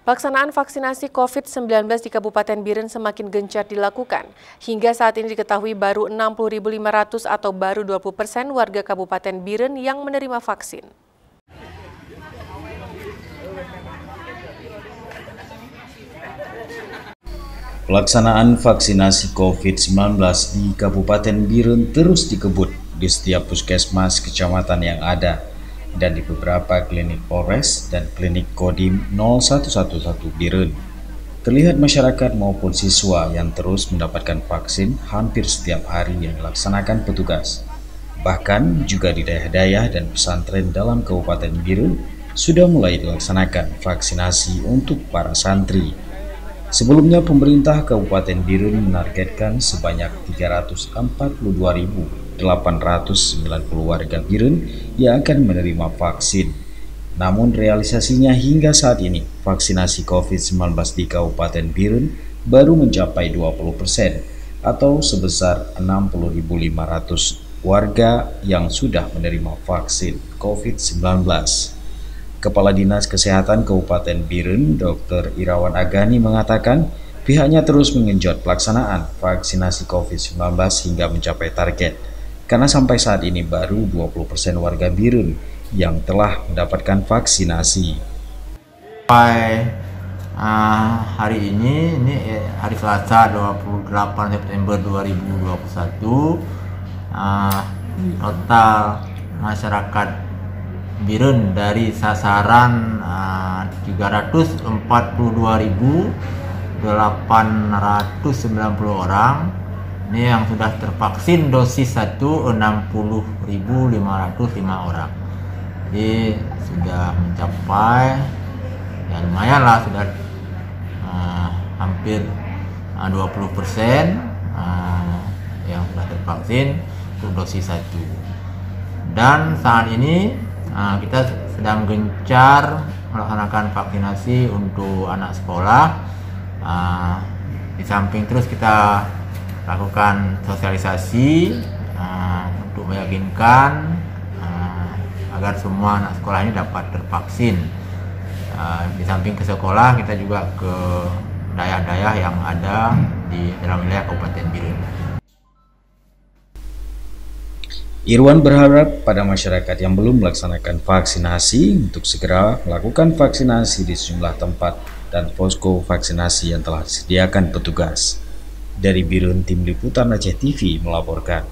Pelaksanaan vaksinasi COVID-19 di Kabupaten Biren semakin gencar dilakukan. Hingga saat ini diketahui baru 60.500 atau baru 20% warga Kabupaten Biren yang menerima vaksin. Pelaksanaan vaksinasi COVID-19 di Kabupaten Biren terus dikebut di setiap puskesmas kecamatan yang ada dan di beberapa klinik Polres dan klinik Kodim 0111 Biren. Terlihat masyarakat maupun siswa yang terus mendapatkan vaksin hampir setiap hari yang dilaksanakan petugas. Bahkan juga di daerah-daerah dan pesantren dalam Kabupaten Biren sudah mulai dilaksanakan vaksinasi untuk para santri. Sebelumnya pemerintah Kabupaten Biren menargetkan sebanyak 342.890 warga Biren yang akan menerima vaksin. Namun realisasinya hingga saat ini vaksinasi COVID-19 di Kabupaten Biren baru mencapai 20% atau sebesar 60.500 warga yang sudah menerima vaksin COVID-19. Kepala Dinas Kesehatan Kabupaten Biren, Dr. Irawan Agani mengatakan pihaknya terus mengenjot pelaksanaan vaksinasi COVID-19 hingga mencapai target. Karena sampai saat ini baru 20% warga Biren yang telah mendapatkan vaksinasi. Sampai hari ini hari Selasa 28 September 2021, total masyarakat Biren dari sasaran 342.890 orang ini yang sudah tervaksin dosis 1 60.505 orang. Jadi sudah mencapai ya lumayan lah, sudah hampir 20% yang sudah tervaksin untuk dosis 1. Dan saat ini kita sedang gencar melaksanakan vaksinasi untuk anak sekolah. Di samping terus kita lakukan sosialisasi untuk meyakinkan agar semua anak sekolah ini dapat tervaksin. Di samping ke sekolah, kita juga ke daerah-daerah yang ada di dalam wilayah Kabupaten Biren. Irwan berharap pada masyarakat yang belum melaksanakan vaksinasi untuk segera melakukan vaksinasi di sejumlah tempat dan posko vaksinasi yang telah disediakan petugas. Dari Biren, Tim Liputan Aceh TV melaporkan.